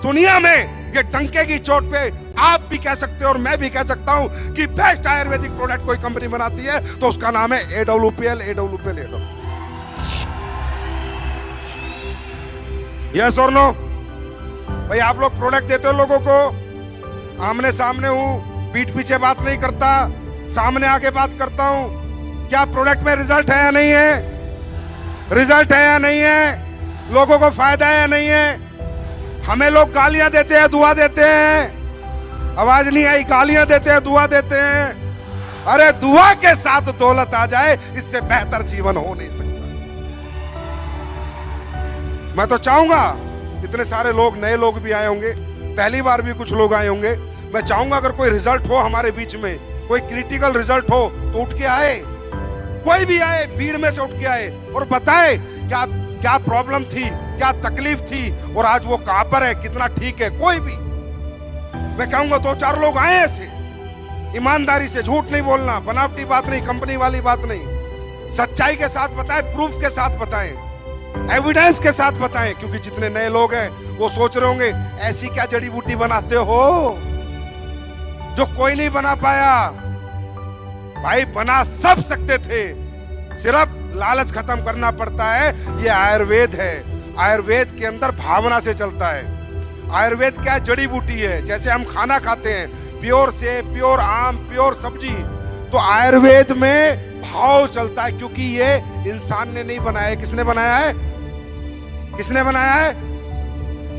दुनिया में ये डंके की चोट पे आप भी कह सकते हो और मैं भी कह सकता हूं कि बेस्ट आयुर्वेदिक प्रोडक्ट कोई कंपनी बनाती है तो उसका नाम है AWPL। यस और नो? भाई आप लोग प्रोडक्ट देते हो लोगों को, आमने सामने हूं, पीठ पीछे बात नहीं करता, सामने आके बात करता हूं। क्या प्रोडक्ट में रिजल्ट है या नहीं है? रिजल्ट है या नहीं है? लोगों को फायदा है या नहीं है? हमें लोग गालियां देते हैं, दुआ देते हैं। आवाज नहीं आई? गालियां देते हैं, दुआ देते हैं। अरे दुआ के साथ दौलत आ जाए, इससे बेहतर जीवन हो नहीं सकता। मैं तो चाहूंगा, इतने सारे लोग, नए लोग भी आए होंगे, पहली बार भी कुछ लोग आए होंगे, मैं चाहूंगा अगर कोई रिजल्ट हो हमारे बीच में, कोई क्रिटिकल रिजल्ट हो तो उठ के आए, कोई भी आए, भीड़ में से उठ के आए और बताए क्या क्या प्रॉब्लम थी, क्या तकलीफ थी और आज वो कहां पर है, कितना ठीक है। कोई भी, मैं कहूंगा 2-4 लोग आए ऐसे, ईमानदारी से, झूठ नहीं बोलना, बनावटी बात नहीं, कंपनी वाली बात नहीं, सच्चाई के साथ बताएं, प्रूफ के साथ बताएं, एविडेंस के साथ बताएं। क्योंकि जितने नए लोग हैं वो सोच रहे होंगे ऐसी क्या जड़ी बूटी बनाते हो जो कोई नहीं बना पाया। भाई बना सब सकते थे, सिर्फ लालच खत्म करना पड़ता है। ये आयुर्वेद है, आयुर्वेद के अंदर भावना से चलता है। आयुर्वेद क्या है? जड़ी बूटी है। जैसे हम खाना खाते हैं, प्योर सेब, प्योर आम, प्योर सब्जी, तो आयुर्वेद में भाव चलता है। क्योंकि ये इंसान ने नहीं बनाया है। किसने बनाया है? किसने बनाया है?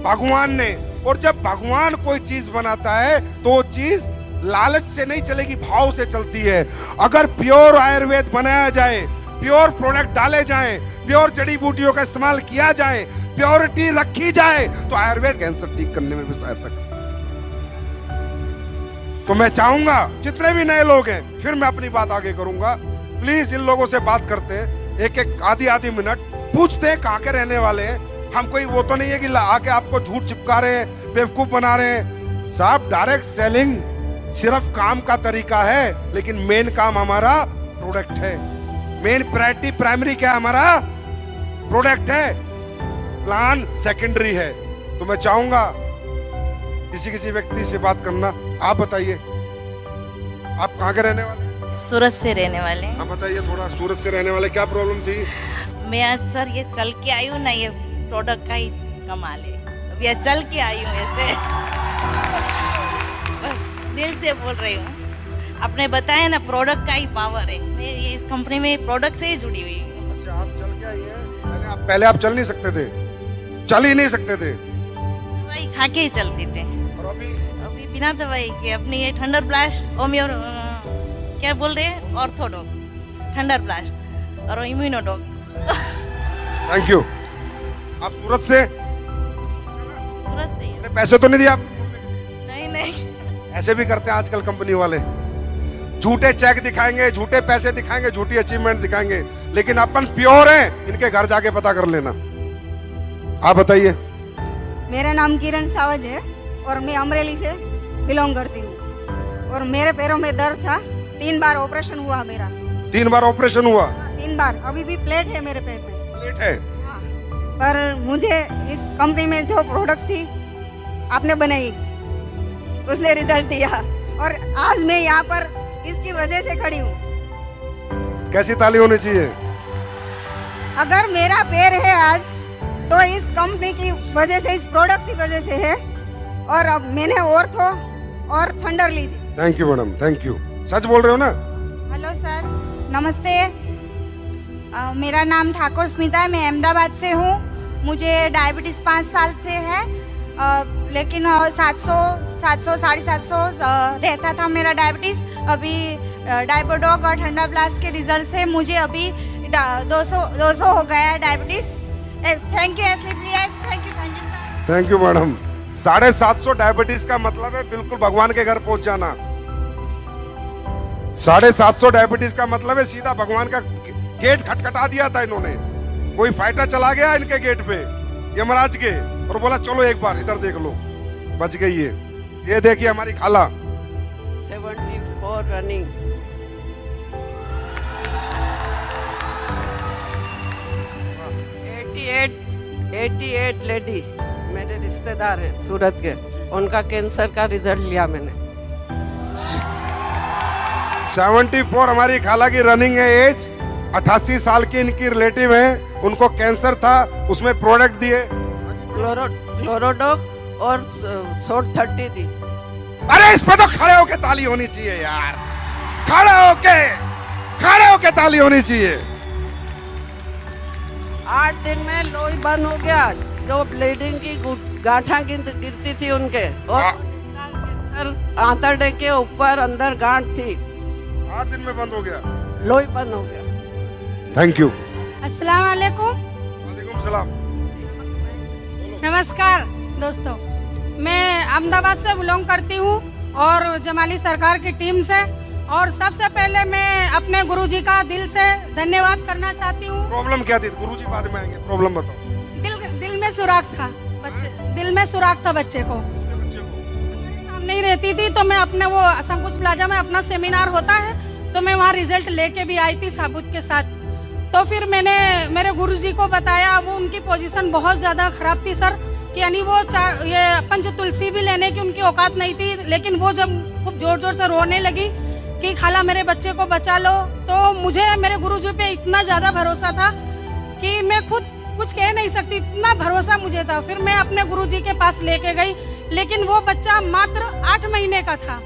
भगवान ने। और जब भगवान कोई चीज बनाता है तो वो चीज लालच से नहीं चलेगी, भाव से चलती है। अगर प्योर आयुर्वेद बनाया जाए, प्योर प्रोडक्ट डाले जाएं, प्योर जड़ी बूटियों का इस्तेमाल किया जाए, प्योरिटी रखी जाए, तो आयुर्वेद कैंसर ठीक करने में भी सहायता करता है। तो मैं चाहूंगा जितने भी नए लोग हैं, फिर मैं अपनी बात आगे करूंगा, प्लीज इन लोगों से बात करते हैं, एक आधी मिनट पूछते हैं कहां के रहने वाले हैं। हम कोई वो तो नहीं है कि आके आपको झूठ चिपका रहे हैं, बेवकूफ बना रहे हैं। साहब डायरेक्ट सेलिंग सिर्फ काम का तरीका है, लेकिन मेन काम हमारा प्रोडक्ट है। मेन प्रायोरिटी, प्राइमरी क्या है? हमारा प्रोडक्ट है, प्लान सेकेंडरी है। तो मैं चाहूंगा किसी व्यक्ति से बात करना। आप बताइए, आप कहाँ के रहने वाले? सूरत से रहने वाले हैं। आप बताइए थोड़ा, सूरत से रहने वाले, क्या प्रॉब्लम थी? मैं आज सर ये चल के आई हूँ ना, ये प्रोडक्ट का ही कमाल है। अब ये चल के आई हूँ ऐसे, बस दिल से बोल रही हूँ। आपने बताया ना प्रोडक्ट का ही पावर है, मैं ये इस कंपनी में प्रोडक्ट से ही जुड़ी हुई हूँ। अच्छा, आप चल के आई हैं? पहले आप चल नहीं सकते थे? चल ही नहीं सकते थे? दवाई खा के ही चलते थे। और अभी बिना दवाई के अपनी ये थंडर ब्लास्ट, होम्यो क्या बोल रहे हैं, ऑर्थोडॉक, थंडर ब्लास्ट और इम्यूनोडॉक। Thank you. आप सूरत से? सूरत से। पैसे तो नहीं दिया आप? नहीं ऐसे भी करते हैं आजकल कंपनी वाले, झूठे चेक दिखाएंगे, झूठे पैसे दिखाएंगे, झूठी अचीवमेंट दिखाएंगे, लेकिन अपन प्योर हैं। इनके घर जाके पता कर लेना। आप बताइए। मेरा नाम किरण सावज है और मैं अमरेली से बिलोंग करती हूँ। और मेरे पैरों में दर्द था, 3 बार ऑपरेशन हुआ मेरा। 3 बार ऑपरेशन हुआ? 3 बार। अभी भी प्लेट है मेरे पेट में। प्लेट है? हाँ। पर मुझे इस कंपनी में जो प्रोडक्ट्स थी आपने बनाई, उसने रिजल्ट दिया और आज मैं यहाँ पर इसकी वजह से खड़ी हूँ। कैसी ताली होनी चाहिए? अगर मेरा पैर है आज तो इस कंपनी की वजह से, इस प्रोडक्ट की वजह से है। और अब मैंने ऑर्थो और थंडर ली थी। Thank you madam, thank you. सच बोल रहे हो ना? हेलो सर, नमस्ते। मेरा नाम ठाकुर स्मिता है, मैं अहमदाबाद से हूँ। मुझे डायबिटीज़ 5 साल से है, लेकिन 700 750 रहता था मेरा डायबिटीज़। अभी डायबोडॉक और ठंडा ब्लास्ट के रिजल्ट से मुझे अभी 200 हो गया है diabetes. Thank you SLPS, thank you Sanjay sir. Thank you madam. 750 diabetes का मतलब है बिल्कुल भगवान के घर पहुंच जाना। 750 डायबिटीज का मतलब है सीधा भगवान का गेट खटखटा दिया था इन्होंने। कोई फाइटर चला गया इनके गेट पे, यमराज के, और बोला चलो एक बार इधर देख लो, बच गई है। ये देखिए हमारी खाला। 74 रनिंग। 88 लेडी मेरे रिश्तेदार हैं सूरत के, उनका कैंसर का रिजल्ट लिया मैंने। 74 हमारी खाला की रनिंग है एज, 88 साल की इनकी रिलेटिव है, उनको कैंसर था, उसमें प्रोडक्ट दिए क्लोरोडॉक और शॉर्ट 30 दी। अरे इस पे तो खड़े होके ताली होनी चाहिए यार, खड़े होके ताली होनी चाहिए। 8 दिन में लोही बंद हो गया, जो ब्लीडिंग की गांठा गिरती थी उनके, और कैंसर आंतड़े के ऊपर अंदर गांठ थी, 8 दिन में बंद हो गया, लोही बंद हो गया। Thank you. अस्सलाम वालेकुम। वालेकुम सलाम। नमस्कार दोस्तों, मैं अहमदाबाद से बिलोंग करती हूँ और जमाली सरकार की टीम से, और सबसे पहले मैं अपने गुरुजी का दिल से धन्यवाद करना चाहती हूँ। प्रॉब्लम क्या थी? गुरुजी बाद में आएंगे, प्रॉब्लम बताओ। दिल में सुराख था बच्चे, दिल में सुराख था बच्चे को, किसके बच्चे को? मेरे सामने ही रहती थी, तो मैं अपने वो संकुच प्लाजा में अपना सेमिनार होता है, तो मैं वहाँ रिजल्ट लेके भी आई थी साबुत के साथ। तो फिर मैंने मेरे गुरुजी को बताया, वो उनकी पोजीशन बहुत ज़्यादा ख़राब थी सर, कि यानी वो ये पंच तुलसी भी लेने की उनकी औकात नहीं थी। लेकिन वो जब खूब ज़ोर ज़ोर से रोने लगी कि खाला मेरे बच्चे को बचा लो, तो मुझे मेरे गुरुजी पे इतना ज़्यादा भरोसा था कि मैं खुद कुछ कह नहीं सकती, इतना भरोसा मुझे था। फिर मैं अपने गुरुजी के पास लेके गई, लेकिन वो बच्चा मात्र 8 महीने का था,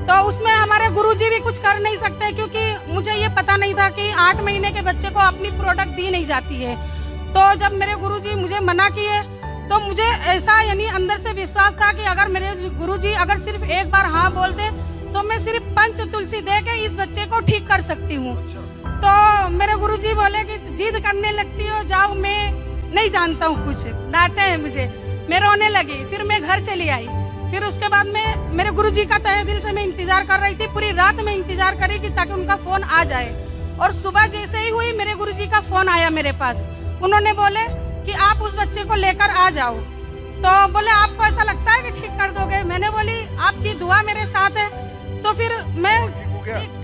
तो उसमें हमारे गुरुजी भी कुछ कर नहीं सकते, क्योंकि मुझे ये पता नहीं था कि 8 महीने के बच्चे को अपनी प्रोडक्ट दी नहीं जाती है। तो जब मेरे गुरुजी मुझे मना किए, तो मुझे ऐसा यानी अंदर से विश्वास था कि अगर मेरे गुरुजी अगर सिर्फ एक बार हाँ बोल दे, तो मैं सिर्फ पंच तुलसी दे के इस बच्चे को ठीक कर सकती हूँ। तो मेरे गुरुजी बोले कि जिद करने लगती हो, जाओ, मैं नहीं जानता हूँ कुछ, डांटे हैं मुझे। मैं रोने लगी, फिर मैं घर चली आई। फिर उसके बाद में मेरे गुरुजी का तहे दिल से मैं इंतजार कर रही थी, पूरी रात में इंतजार करी कि ताकि उनका फ़ोन आ जाए। और सुबह जैसे ही हुई, मेरे गुरुजी का फ़ोन आया मेरे पास। उन्होंने बोले कि आप उस बच्चे को लेकर आ जाओ। तो बोले आपको ऐसा लगता है कि ठीक कर दोगे? मैंने बोली आपकी दुआ मेरे साथ है, तो फिर मैं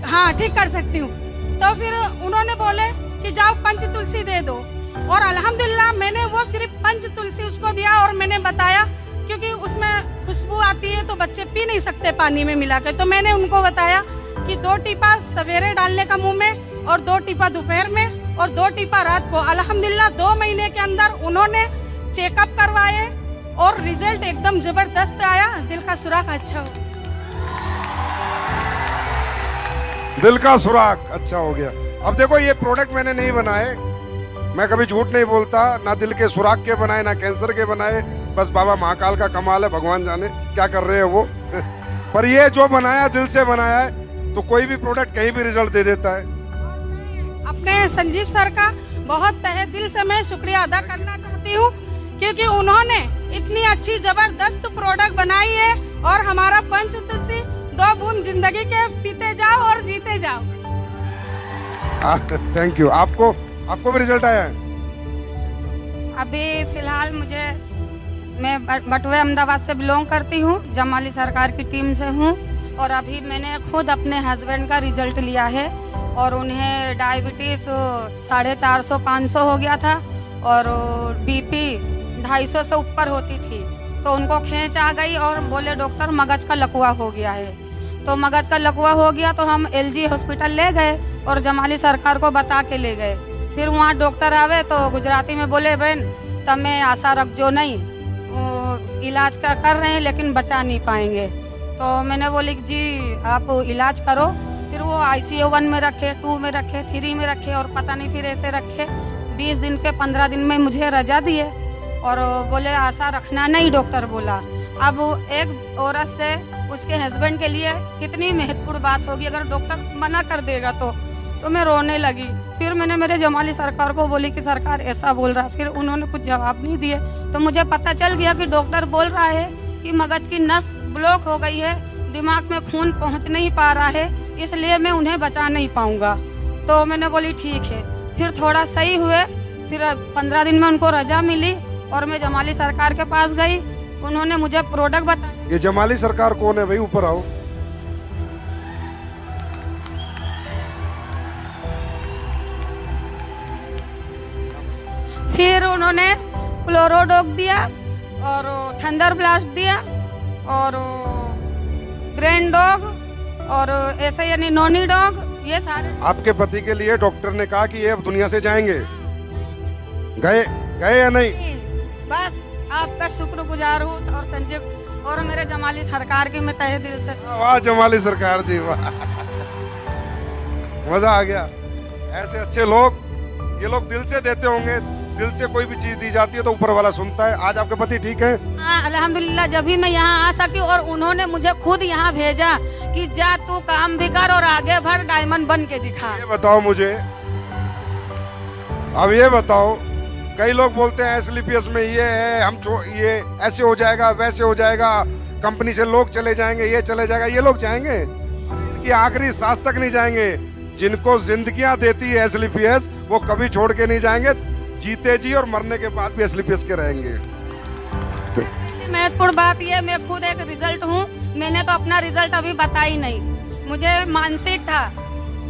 हाँ ठीक कर सकती हूँ। तो फिर उन्होंने बोले कि जाओ पंच तुलसी दे दो, और अल्हम्दुलिल्लाह मैंने वो सिर्फ पंच तुलसी उसको दिया, और मैंने बताया क्योंकि उसमें खुशबू आती है तो बच्चे पी नहीं सकते पानी में मिला के, तो मैंने उनको बताया कि 2 टीपा सवेरे डालने का मुंह में, और 2 टीपा दोपहर में, और 2 टीपा रात को। अल्हम्दुलिल्लाह 2 महीने के अंदर उन्होंने चेकअप करवाए और रिजल्ट एकदम जबरदस्त आया, दिल का सुराख अच्छा हो। दिल का सुराख अच्छा हो गया। अब देखो, ये प्रोडक्ट मैंने नहीं बनाए, मैं कभी झूठ नहीं बोलता, ना दिल के सुराख के बनाए ना कैंसर के बनाए, बस बाबा महाकाल का कमाल है, भगवान जाने क्या कर रहे हैं वो। पर ये जो बनाया दिल से बनाया है, तो कोई भी प्रोडक्ट कहीं भी रिजल्ट दे देता है। अपने संजीव सर का बहुत तहे दिल से मैं शुक्रिया अदा करना चाहती हूँ, क्योंकि उन्होंने इतनी अच्छी जबरदस्त प्रोडक्ट बनाई है, और हमारा पंच तुलसी 2 बूंद जिंदगी के पीते जाओ और जीते जाओ। Thank you. आपको भी रिजल्ट आया है? अभी फिलहाल मैं बटुए अहमदाबाद से बिलोंग करती हूँ, जमाली सरकार की टीम से हूँ, और अभी मैंने खुद अपने हस्बैंड का रिजल्ट लिया है, और उन्हें डायबिटीज़ 450-500 हो गया था, और बीपी 250 से ऊपर होती थी, तो उनको खींच आ गई, और बोले डॉक्टर मगज का लकवा हो गया है। तो मगज का लकवा हो गया तो हम LG हॉस्पिटल ले गए और जमाली सरकार को बता के ले गए। फिर वहाँ डॉक्टर आवे तो गुजराती में बोले, बहन तमें आशा रख जो नहीं, इलाज का कर रहे हैं लेकिन बचा नहीं पाएंगे। तो मैंने बोली जी आप इलाज करो। फिर वो ICU 1 में रखे, 2 में रखे, 3 में रखे, और पता नहीं फिर ऐसे रखे। 20 दिन पे 15 दिन में मुझे रजा दिए, और बोले आशा रखना नहीं, डॉक्टर बोला। अब एक औरत से उसके हस्बैंड के लिए कितनी महत्वपूर्ण बात होगी, अगर डॉक्टर मना कर देगा तो मैं रोने लगी। फिर मैंने मेरे जमाली सरकार को बोली कि सरकार ऐसा बोल रहा, फिर उन्होंने कुछ जवाब नहीं दिए। तो मुझे पता चल गया कि डॉक्टर बोल रहा है कि मगज की नस ब्लॉक हो गई है, दिमाग में खून पहुंच नहीं पा रहा है, इसलिए मैं उन्हें बचा नहीं पाऊंगा। तो मैंने बोली ठीक है। फिर थोड़ा सही हुए, फिर 15 दिन में उनको रजा मिली, और मैं जमाली सरकार के पास गई, उन्होंने मुझे प्रोडक्ट बताया। ये जमाली सरकार कौन है भाई? ऊपर आओ। फिर उन्होंने क्लोरोडॉक दिया, और थंडर ब्लास्ट दिया और ग्रैंड डॉग और ऐसे यानी नॉनी डॉग, ये सारे। आपके पति के लिए डॉक्टर ने कहा कि ये अब दुनिया से जाएंगे, गए गए या नहीं? बस आपका शुक्रगुजार हूँ और संजीव और मेरे जमाली सरकार की मैं तहे दिल से। वाह जमाली सरकार जी, वाह, मजा आ गया। ऐसे अच्छे लोग, ये लोग दिल से देते होंगे, दिल से कोई भी चीज दी जाती है तो ऊपर वाला सुनता है। आज आपके पति ठीक है? हाँ अल्हम्दुलिल्लाह, जब भी मैं यहाँ आ सकी और उन्होंने मुझे खुद यहाँ भेजा कि जा तू काम भी कर और आगे बढ़, डायमंड बन के दिखा। ये बताओ मुझे, अब ये बताओ, कई लोग बोलते हैं एसएलपीएस में ये है, ये ऐसे हो जाएगा, वैसे हो जाएगा, कंपनी से लोग चले जाएंगे, ये चले जाएगा। ये लोग जाएंगे, इनकी आखिरी सांस तक नहीं जाएंगे। जिनको जिंदगियां देती है एसएलपीएस, वो कभी छोड़ के नहीं जाएंगे, जीते जी और मरने के बाद भी एसएलपीएस के रहेंगे। महत्वपूर्ण बात यह, मैं खुद एक रिजल्ट हूँ, मैंने तो अपना रिजल्ट अभी बताई नहीं। मुझे मानसिक था,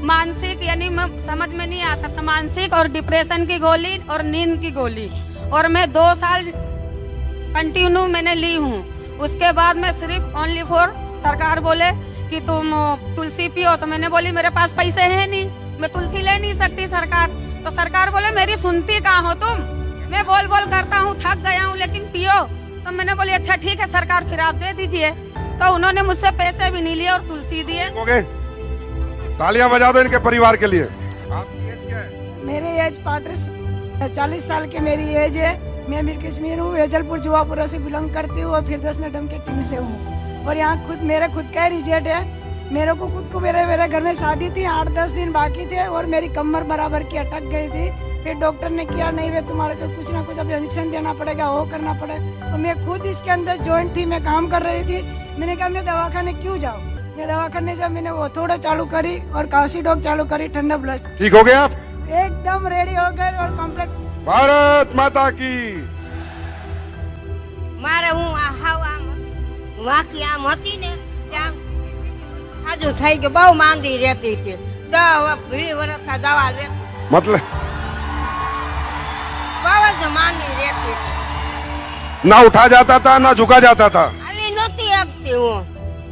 मानसिक यानी मैं समझ में नहीं आता था, मानसिक और डिप्रेशन की गोली और नींद की गोली, और मैं 2 साल कंटिन्यू मैंने ली हूँ। उसके बाद मैं सिर्फ ओनली फॉर, सरकार बोले कि तुम तुलसी पियो, तो मैंने बोली मेरे पास पैसे हैं नहीं, मैं तुलसी ले नहीं सकती सरकार। तो सरकार बोले मेरी सुनती कहाँ हो तुम, मैं बोल बोल करता हूँ, थक गया हूँ, लेकिन पियो। तो मैंने बोली अच्छा ठीक है सरकार, फिर आप दे दीजिए। तो उन्होंने मुझसे पैसे भी नहीं लिए और तुलसी दिए। ओके, तालियां बजा दो इनके परिवार के लिए। आपकी एज क्या है? मेरी एज 40 साल की मेरी एज है। मैं मीर कश्मीर हूँ, वेजलपुर जुआपुरा से बिलोंग करती हूँ और फिर 10 मैडम के टीम से हूँ। और यहाँ खुद मेरा खुद का रिजल्ट है। मेरे को खुद को मेरे घर में शादी थी, 8-10 दिन बाकी थे और मेरी कमर बराबर की अटक गई थी। फिर डॉक्टर ने किया नहीं वे तुम्हारे को कुछ ना कुछ अब इंजेक्शन देना पड़ेगा, वो करना पड़ेगा। और मैं खुद इसके अंदर जॉइंट थी, मैं काम कर रही थी। मैंने कहा मैं दवाखाने क्यों जाऊँ। मैं दवाखाने जब मैंने वो थोड़ा चालू करी और काशी डॉग चालू करी, ठंडा ब्लस्ट, ठीक हो गए आप? एकदम रेडी हो गए और कम्प्लीट। भारत माता की। મારે હું વાંકી આમ હતી ને ત્યાં આજુ થઈ ગયું, બહુ માંદી રહેતી હતી, 20 વર્ષથી દવા લેતી, मतलब બહુ જ માંદી રહેતી હતી, ना उठा जाता था ना झुका जाता था। હાલી નહોતી શકતી હું,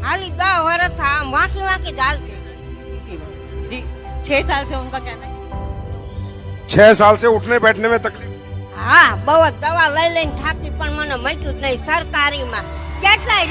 હાલી 10 વર્ષથી આમ વાંકી વાંકી જ હાલતી હતી। 6 साल से उनका कहना है 6 साल से उठने बैठने में तकलीफ। હા બહુ જ દવા લઈ લઈને થાકી, પણ મને મટ્યું જ નહીં। સરકારીમાં કેટલાય